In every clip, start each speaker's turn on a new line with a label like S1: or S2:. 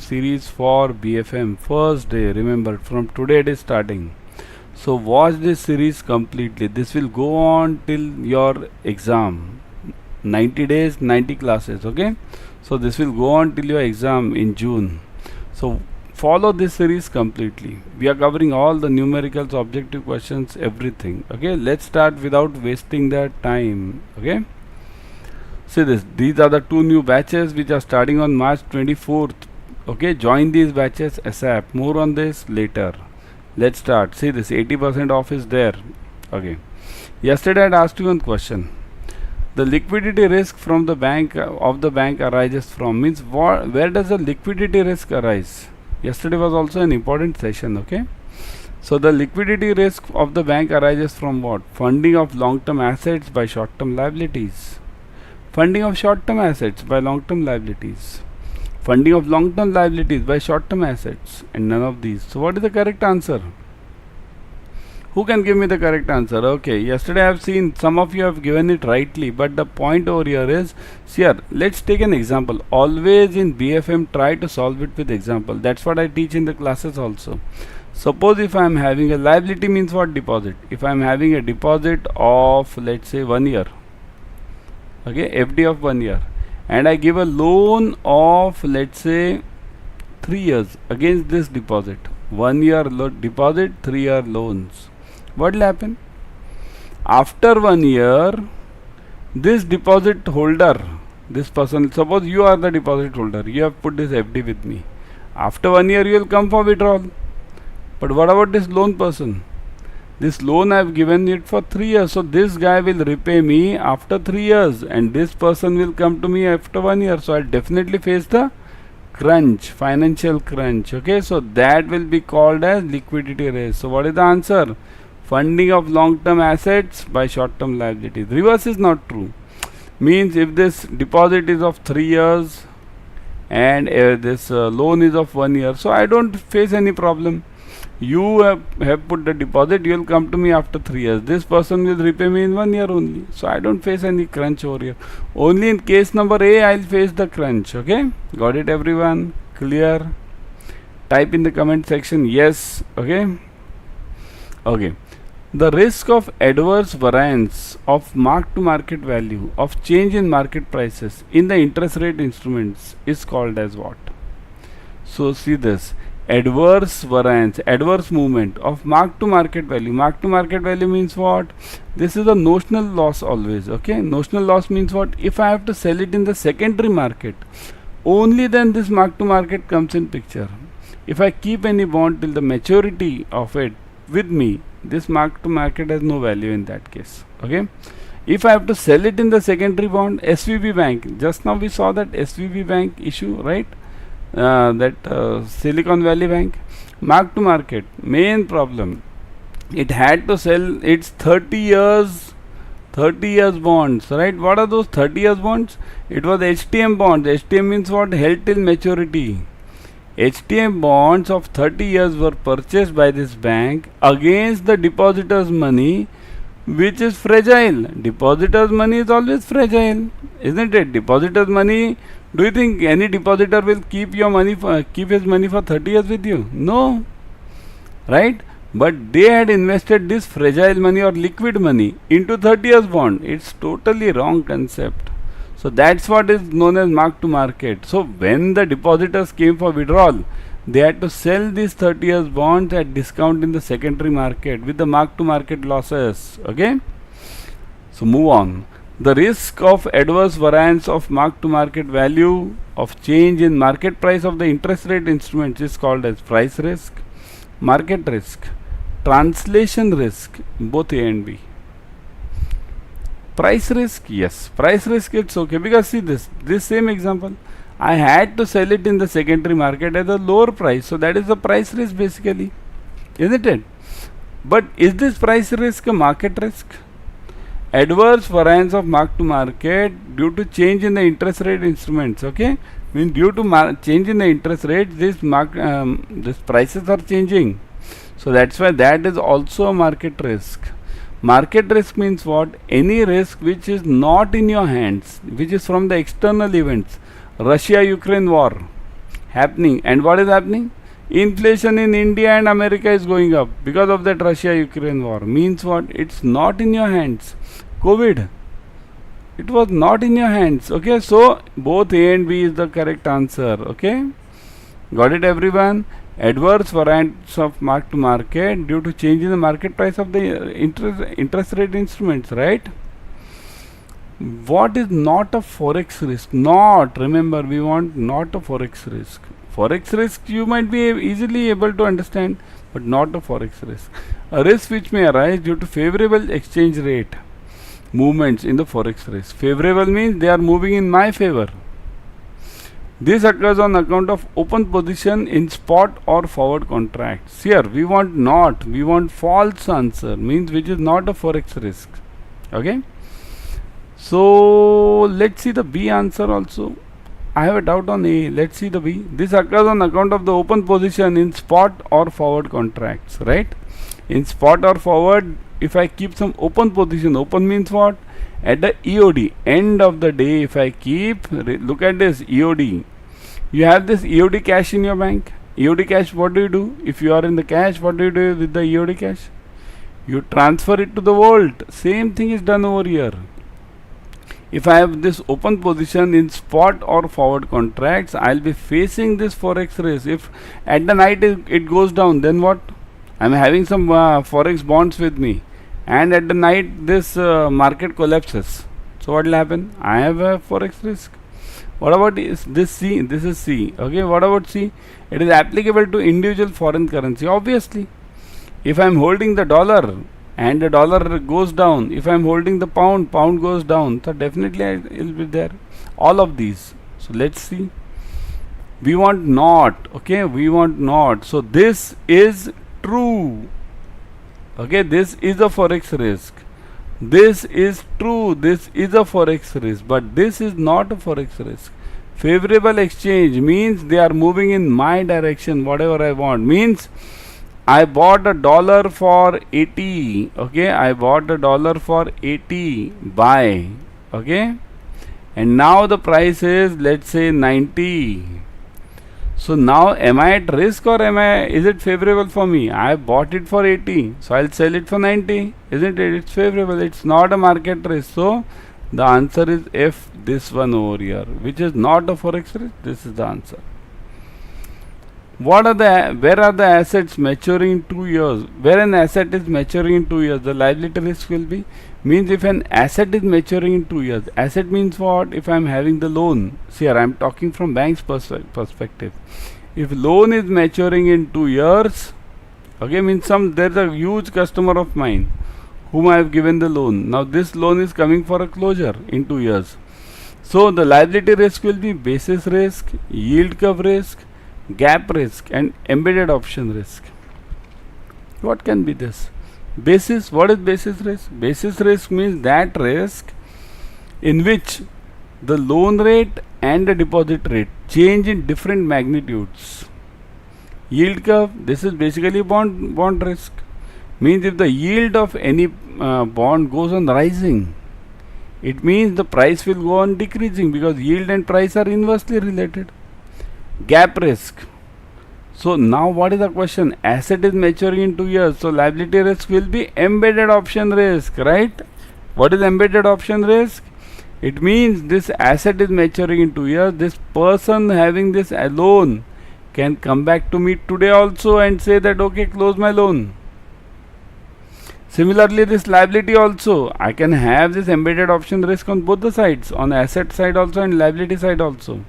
S1: series for BFM first day. Remember, from today it is starting. So watch this series completely. This will go on till your exam. 90 days, 90 classes. Okay. So this will go on till your exam in June. So follow this series completely. We are covering all the numericals, objective questions, everything. Okay. Let's start without wasting the time. Okay. See this. These are the two new batches which are starting on March 24th. Okay, join these batches ASAP. More on this later. Let's start. See this, 80% off is there. Okay. Yesterday I had asked you one question. The liquidity risk from the bank arises from means where does the liquidity risk arise? Yesterday was also an important session. Okay. So the liquidity risk of the bank arises from what? Funding of long-term assets by short-term liabilities. Funding of short-term assets by long-term liabilities. Funding of long-term liabilities by short-term assets, and none of these. So what is the correct answer? Who can give me the correct answer? Okay, yesterday I have seen some of you have given it rightly, but the point over here is, here, let's take an example. Always in BFM try to solve it with example. That's what I teach in the classes also. Suppose if I am having a liability means what? Deposit. If I am having a deposit of, let's say, 1 year, okay, FD of 1 year, and I give a loan of, let's say, 3 years against this deposit. 1 year deposit, 3 year loans. What will happen? After 1 year, this deposit holder, this person, suppose you are the deposit holder, you have put this FD with me. After 1 year, you will come for withdrawal. But what about this loan person? This loan I have given it for 3 years. So this guy will repay me after 3 years, and this person will come to me after 1 year. So I'll definitely face the crunch, financial crunch. Okay, so that will be called as liquidity risk. So what is the answer? Funding of long-term assets by short-term liabilities. Reverse is not true. Means if this deposit is of 3 years and this loan is of 1 year, so I don't face any problem. You have put the deposit, you will come to me after 3 years. This person will repay me in 1 year only. So I don't face any crunch over here. Only in case number A, I will face the crunch. Okay? Got it, everyone? Clear? Type in the comment section yes. Okay? Okay. The risk of adverse variance of mark-to-market value of change in market prices in the interest rate instruments is called as what? So see this. Adverse variance, adverse movement of mark-to-market value. Mark-to-market value means what? This is a notional loss always. Okay, notional loss means what? If I have to sell it in the secondary market, only then this mark-to-market comes in picture. If I keep any bond till the maturity of it with me, this mark-to-market has no value in that case. Okay. If I have to sell it in the secondary bond, SVB Bank, just now we saw that SVB Bank issue, right? Silicon Valley Bank, mark to market, main problem, it had to sell its 30 years bonds, right? What are those 30 years bonds? It was HTM bonds. HTM means what? Held till maturity. HTM bonds of 30 years were purchased by this bank against the depositor's money, which is fragile. Depositor's money is always fragile, isn't it? Depositor's money, do you think any depositor will keep your money keep his money for 30 years with you? No, right? But they had invested this fragile money or liquid money into 30 years bond. It's totally wrong concept. So that's what is known as mark to market. So when the depositors came for withdrawal, they had to sell these 30 years bonds at discount in the secondary market with the mark to market losses. Okay. So move on. The risk of adverse variance of mark-to-market value of change in market price of the interest rate instruments is called as price risk, market risk, translation risk, both A and B. Price risk, yes. Price risk, it's okay, because see this same example, I had to sell it in the secondary market at a lower price. So that is the price risk basically, isn't it? But is this price risk a market risk? Adverse variance of mark to market due to change in the interest rate instruments. Okay, mean due to change in the interest rate, this prices are changing. So that's why that is also a market risk. Market risk means what? Any risk which is not in your hands, which is from the external events. Russia-Ukraine war happening. And what is happening? Inflation in India and America is going up because of that Russia-Ukraine war. Means what? It's not in your hands. COVID, it was not in your hands. Okay, so both A and B is the correct answer. Okay, got it, everyone? Adverse variance of mark to market due to change in the market price of the interest rate instruments, right? What is not a forex risk? Not, remember, we want not a forex risk. Forex risk you might be easily able to understand, but not a forex risk. A risk which may arise due to favorable exchange rate movements in the forex risk. Favorable means they are moving in my favor. This occurs on account of open position in spot or forward contracts. Here we want not, we want false answer, means which is not a forex risk. Okay. So let's see the B answer also. I have a doubt on A. Let's see the B. This occurs on account of the open position in spot or forward contracts, right? In spot or forward, if I keep some open position, open means what? At the EOD, end of the day, if I keep, look at this EOD. You have this EOD cash in your bank. EOD cash, what do you do? If you are in the cash, what do you do with the EOD cash? You transfer it to the vault. Same thing is done over here. If I have this open position in spot or forward contracts, I'll be facing this forex risk. If at the night it goes down, then what? I'm having some forex bonds with me, and at the night this market collapses. So what will happen? I have a forex risk. What about this C? This is C. Okay. What about C? It is applicable to individual foreign currency. Obviously, if I'm holding the dollar and the dollar goes down, if I'm holding the pound, pound goes down, so definitely it will be there. All of these. So let's see. We want not. Okay. We want not. So this is true. Okay. This is a forex risk. This is true. This is a forex risk, but this is not a forex risk. Favorable exchange means they are moving in my direction, whatever I want. Means I bought a dollar for 80. Okay, I bought a dollar for 80. Buy. Okay, and now the price is, let's say, 90. So now am I at risk or is it favorable for me? I bought it for 80, so I'll sell it for 90, isn't it? It's favorable. It's not a market risk. So the answer is F, this one over here, which is not a forex risk. This is the answer. Where are the assets maturing in 2 years? Where an asset is maturing in 2 years, the liability risk will be, means if an asset is maturing in 2 years, asset means what? If I am having the loan, see here I am talking from bank's perspective. If loan is maturing in 2 years, okay, means there is a huge customer of mine whom I have given the loan. Now this loan is coming for a closure in 2 years. So the liability risk will be basis risk, yield curve risk, gap risk, and embedded option risk. What can be this? Basis, what is basis risk? Basis risk means that risk in which the loan rate and the deposit rate change in different magnitudes. Yield curve, this is basically bond risk. Means if the yield of any bond goes on rising, it means the price will go on decreasing because yield and price are inversely related. Gap risk. So now what is the question? Asset is maturing in 2 years, so liability risk will be embedded option risk, right? What is embedded option risk? It means this asset is maturing in 2 years. This person having this loan can come back to me today also and say that okay, close my loan. Similarly, this liability also, I can have this embedded option risk on both the sides, on asset side also and liability side also.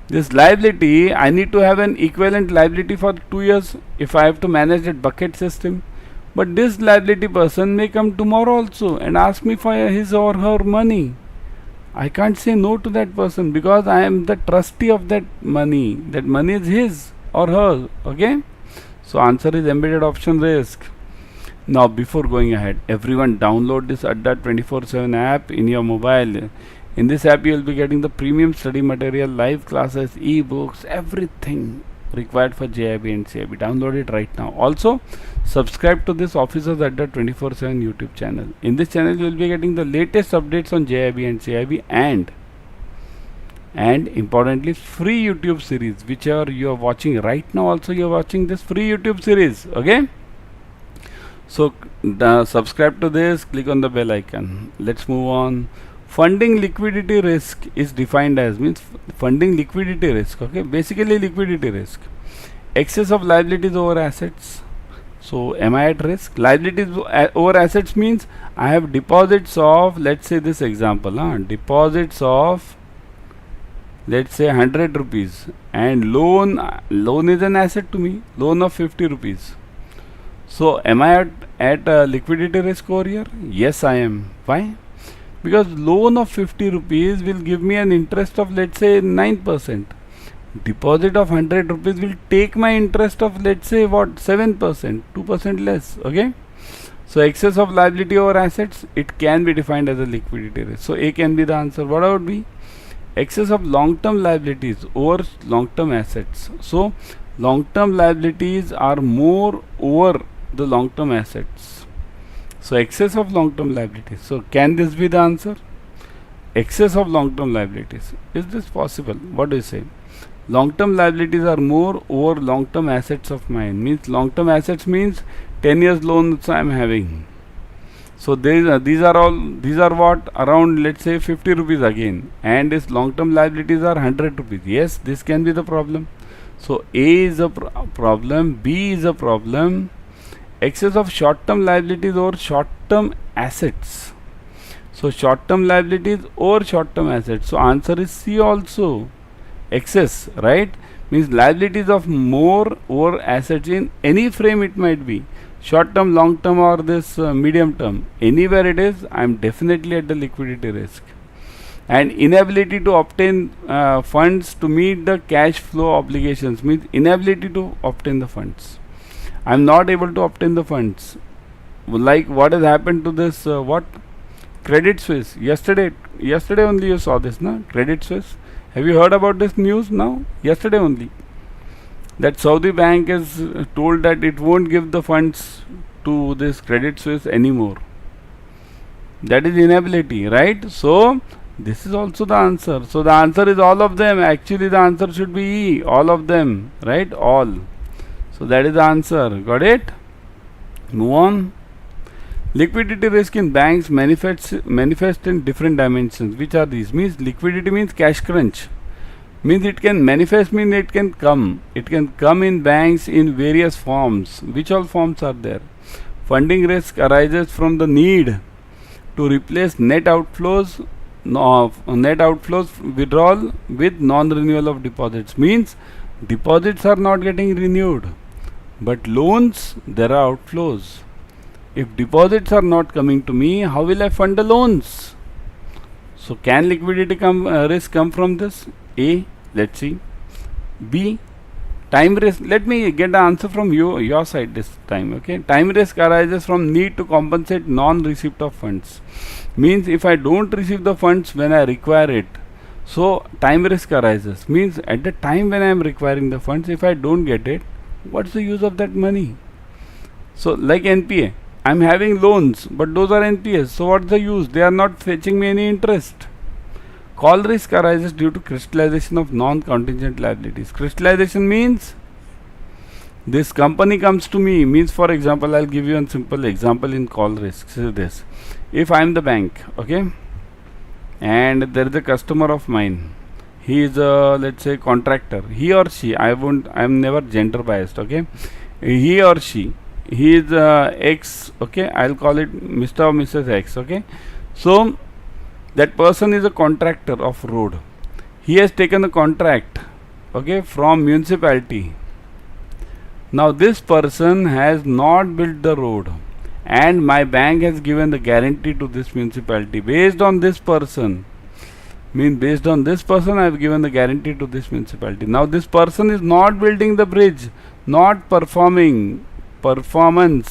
S1: This liability, I need to have an equivalent liability for 2 years if I have to manage that bucket system. But this liability person may come tomorrow also and ask me for his or her money. I can't say no to that person because I am the trustee of that money. That money is his or her. Okay. So answer is embedded option risk. Now before going ahead, everyone download this Adda 24/7 app in your mobile. In this app, you will be getting the premium study material, live classes, e-books, everything required for JIB and CAIIB. Download it right now. Also, subscribe to this Officers Adda 24/7 YouTube channel. In this channel, you will be getting the latest updates on JIB and CAIIB, and and importantly free YouTube series, which are you are watching right now. Also you are watching this free YouTube series. Okay, so subscribe to this, click on the bell icon. Let's move on. Funding liquidity risk is defined as, means funding liquidity risk. Okay, basically liquidity risk, excess of liabilities over assets. So am I at risk? Liabilities over assets means I have deposits of, let's say this example, deposits of, let's say 100 rupees, and loan is an asset to me, loan of 50 rupees. So am I at liquidity risk over here? Yes, I am. Why? Because loan of 50 rupees will give me an interest of, let's say, 9%. Deposit of 100 rupees will take my interest of, let's say, what, 7%, 2% less. Okay, so excess of liability over assets, it can be defined as a liquidity risk. So A can be the answer. What about B? Excess of long-term liabilities over long-term assets. So long-term liabilities are more over the long-term assets. So excess of long-term liabilities. So can this be the answer? Excess of long-term liabilities. Is this possible? What do you say? Long-term liabilities are more over long-term assets of mine. Means long-term assets means 10 years loans I am having. So these are what, around, let's say 50 rupees again, and its long-term liabilities are 100 rupees. Yes, this can be the problem. So A is a problem, B is a problem. Excess of short-term liabilities over short-term assets. So short-term liabilities over short-term assets. So answer is C also. Excess, right? Means liabilities of more over assets in any frame it might be. Short term, long term, or this medium term. Anywhere it is, I am definitely at the liquidity risk. And inability to obtain funds to meet the cash flow obligations means inability to obtain the funds. I am not able to obtain the funds. Like what has happened to this, Credit Suisse. Yesterday only you saw this, na? Credit Suisse. Have you heard about this news now? Yesterday only. That Saudi bank has told that it won't give the funds to this Credit Suisse anymore. That is inability, right? So this is also the answer. So the answer is all of them. Actually the answer should be E, all of them, right? All. So that is the answer. Got it? Move on. Liquidity risk in banks manifest in different dimensions. Which are these? Means liquidity means cash crunch. Means it can manifest, mean it can come. It can come in banks in various forms. Which all forms are there? Funding risk arises from the need to replace net outflows withdrawal with non-renewal of deposits. Means deposits are not getting renewed, but loans, there are outflows. If deposits are not coming to me, how will I fund the loans? So can liquidity risk come from this? A, let's see. B, time risk. Let me get the answer from your side this time. Okay, time risk arises from need to compensate non-receipt of funds. Means if I don't receive the funds when I require it, so time risk arises. Means at the time when I am requiring the funds, if I don't get it, what's the use of that money? So like NPA, I am having loans, but those are NPAs. So what's the use? They are not fetching me any interest. Call risk arises due to crystallization of non-contingent liabilities. Crystallization means this company comes to me. Means, for example, I'll give you a simple example in call risk. So this, if I am the bank, okay, and there is a customer of mine. He is a, let's say, contractor. He or she, I am never gender biased. Okay, he or she. He is X, okay, I'll call it Mr. or Mrs. X, okay. So that person is a contractor of road. He has taken a contract, okay, from municipality. Now this person has not built the road, and my bank has given the guarantee to this municipality. Based on this person, based on this person I have given the guarantee to this municipality. Now this person is not building the bridge, not performing. Perform.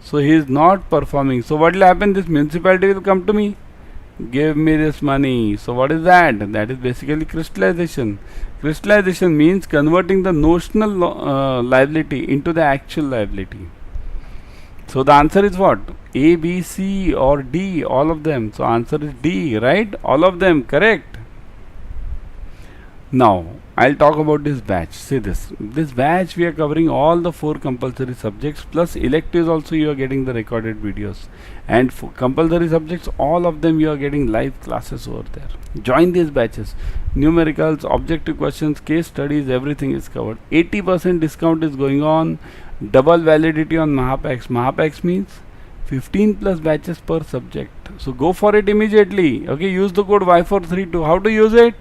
S1: So he is not performing. So what will happen? This municipality will come to me, give me this money. So what is that? That is basically crystallization. Crystallization means converting the notional liability into the actual liability. So the answer is what? A, B, C or D, all of them. So answer is D, right? All of them, correct. Now I'll talk about this batch. See this. This batch we are covering all the 4 compulsory subjects plus electives also you are getting the recorded videos. And for compulsory subjects, all of them you are getting live classes over there. Join these batches. Numericals, objective questions, case studies, everything is covered. 80% discount is going on. Double validity on Mahapacks. Mahapacks means 15 plus batches per subject. So go for it immediately. Okay, use the code Y432. How to use it?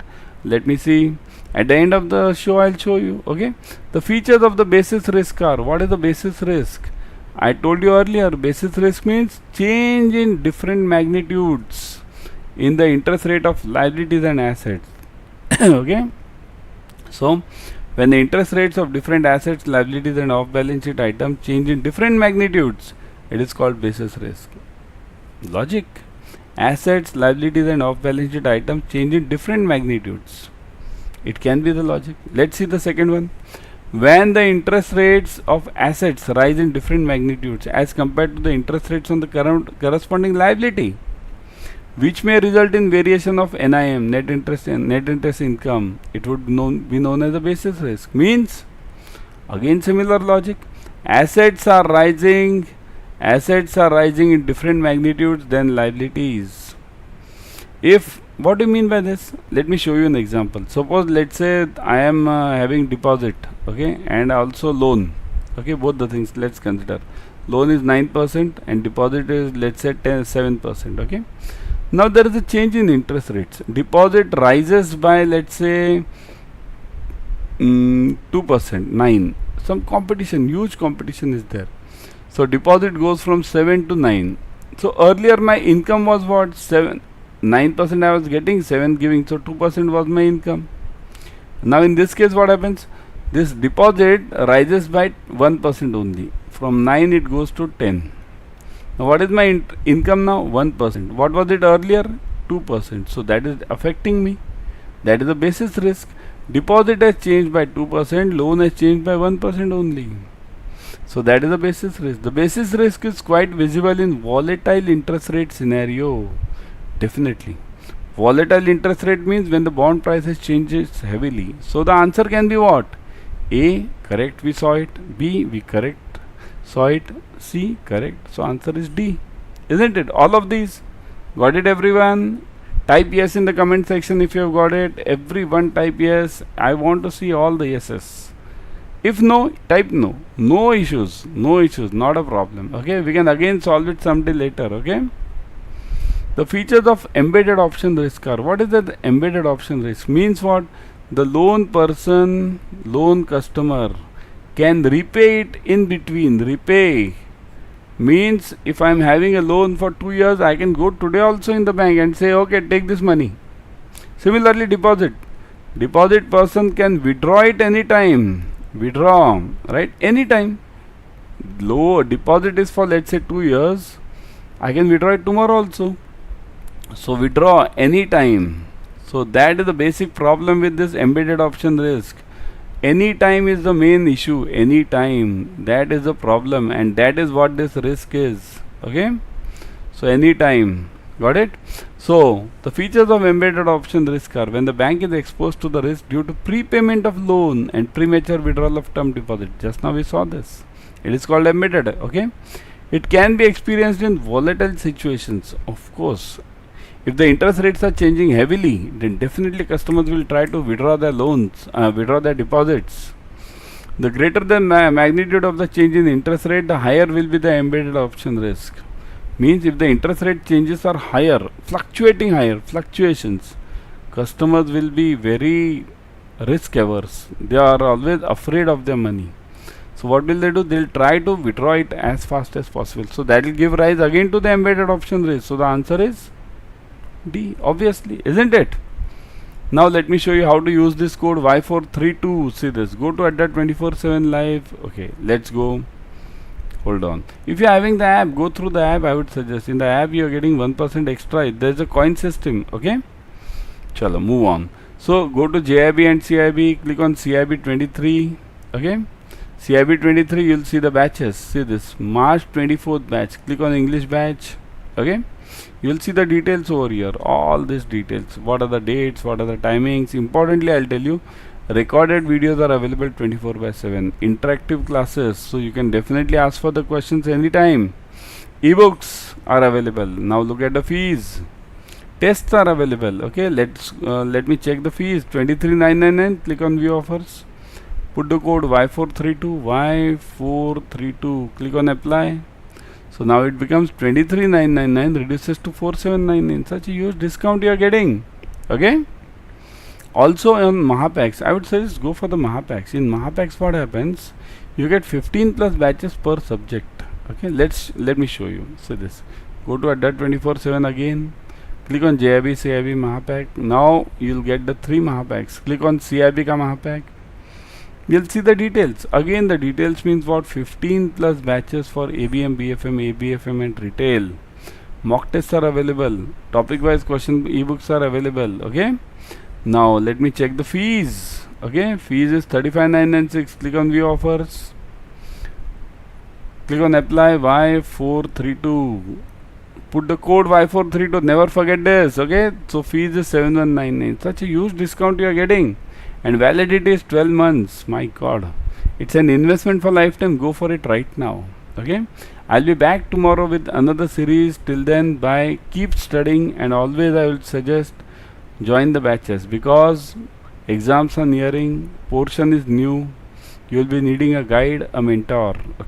S1: Let me see. At the end of the show, I'll show you. Okay. The features of the basis risk are, what is the basis risk? I told you earlier, basis risk means change in different magnitudes in the interest rate of liabilities and assets. Okay. So, when the interest rates of different assets, liabilities and off-balance sheet items change in different magnitudes, it is called basis risk. Logic. Assets, liabilities and off-balance sheet items change in different magnitudes. It can be the logic. Let's see the second one. When the interest rates of assets rise in different magnitudes as compared to the interest rates on the corresponding liability, which may result in variation of NIM, net interest income, it would be known as a basis risk. Means, again similar logic, assets are rising in different magnitudes than liabilities. What do you mean by this? Let me show you an example. Suppose, let's say I am having deposit, okay, and also loan. Okay, both the things let's consider. Loan is 9% and deposit is, let's say, 7%. Okay. Now there is a change in interest rates. Deposit rises by, let's say, 2%, 9. Some competition, huge competition is there. So deposit goes from 7 to 9. So earlier my income was what? 9% I was getting, 7 giving, so 2% was my income. Now in this case what happens? This deposit rises by 1% only. From 9 it goes to 10. Now what is my income now? 1%. What was it earlier? 2%. So that is affecting me. That is the basis risk. Deposit has changed by 2%, loan has changed by 1% only. So that is the basis risk. The basis risk is quite visible in volatile interest rate scenario. Definitely. Volatile interest rate means when the bond prices changes heavily. So the answer can be what? A, correct, we saw it. B, we correct, saw it. C, correct. So answer is D. Isn't it? All of these. Got it, everyone? Type yes in the comment section if you have got it. Everyone type yes. I want to see all the yeses. If no, type no. No issues. No issues. Not a problem. Okay. We can again solve it someday later. Okay. The features of embedded option risk are, what is that embedded option risk? Means what? The loan customer can repay it in between. Repay means if I am having a loan for 2 years, I can go today also in the bank and say, okay, take this money. Similarly, deposit person can withdraw it anytime. Withdraw, right? Anytime. Low deposit is for, let's say, 2 years. I can withdraw it tomorrow also. So withdraw anytime. So that is the basic problem with this embedded option risk. Anytime is the main issue. Anytime. That is the problem, and that is what this risk is. Okay. So anytime. Got it? So the features of embedded option risk are, when the bank is exposed to the risk due to prepayment of loan and premature withdrawal of term deposit. Just now we saw this. It is called embedded. Okay. It can be experienced in volatile situations. Of course. If the interest rates are changing heavily, then definitely customers will try to withdraw their loans, withdraw their deposits. The greater the magnitude of the change in interest rate, the higher will be the embedded option risk. Means if the interest rate changes are higher, fluctuations, customers will be very risk averse. They are always afraid of their money. So what will they do? They will try to withdraw it as fast as possible. So that will give rise again to the embedded option risk. So the answer is D, obviously, isn't it? Now let me show you how to use this code Y432. See this. Go to Adda 24/7 live. Okay, let's go. Hold on. If you are having the app, go through the app. I would suggest. In the app, you are getting 1% extra. There is a coin system. Okay. Chalo, move on. So go to JIB and CIB. Click on CIB 23. Okay. CIB 23, you'll see the batches. See this March 24th batch. Click on English batch. Okay, you'll see the details over here. All these details. What are the dates? What are the timings? Importantly, I'll tell you, recorded videos are available 24/7. Interactive classes, so you can definitely ask for the questions anytime. Ebooks are available. Now look at the fees. Tests are available. Okay, let me check the fees. 23,999. Click on view offers. Put the code Y432. Click on apply. So now it becomes 23,999 reduces to 4,799. Such a huge discount you are getting. Okay. Also on Mahapacks, I would suggest go for the Mahapacks. In Mahapacks, what happens? You get 15 plus batches per subject. Okay, let me show you. So this, go to Adda 24/7 again. Click on JIB, CIB, Mahapack. Now you'll get the 3 Mahapacks. Click on CIB ka Mahapack. You'll see the details. Again, the details means what? 15 plus batches for ABM, BFM, ABFM and retail. Mock tests are available. Topic wise question ebooks are available. Okay. Now let me check the fees. Okay, fees is 35,996. Click on view offers. Click on apply. Y432. Put the code Y432. Never forget this. Okay, so fees is 7,199. Such a huge discount you are getting, and validity is 12 months. My God, it's an investment for lifetime. Go for it right now. Okay, I'll be back tomorrow with another series. Till then, bye. Keep studying, and always I will suggest join the batches, because exams are nearing, portion is new. You will be needing a guide, a mentor. Okay.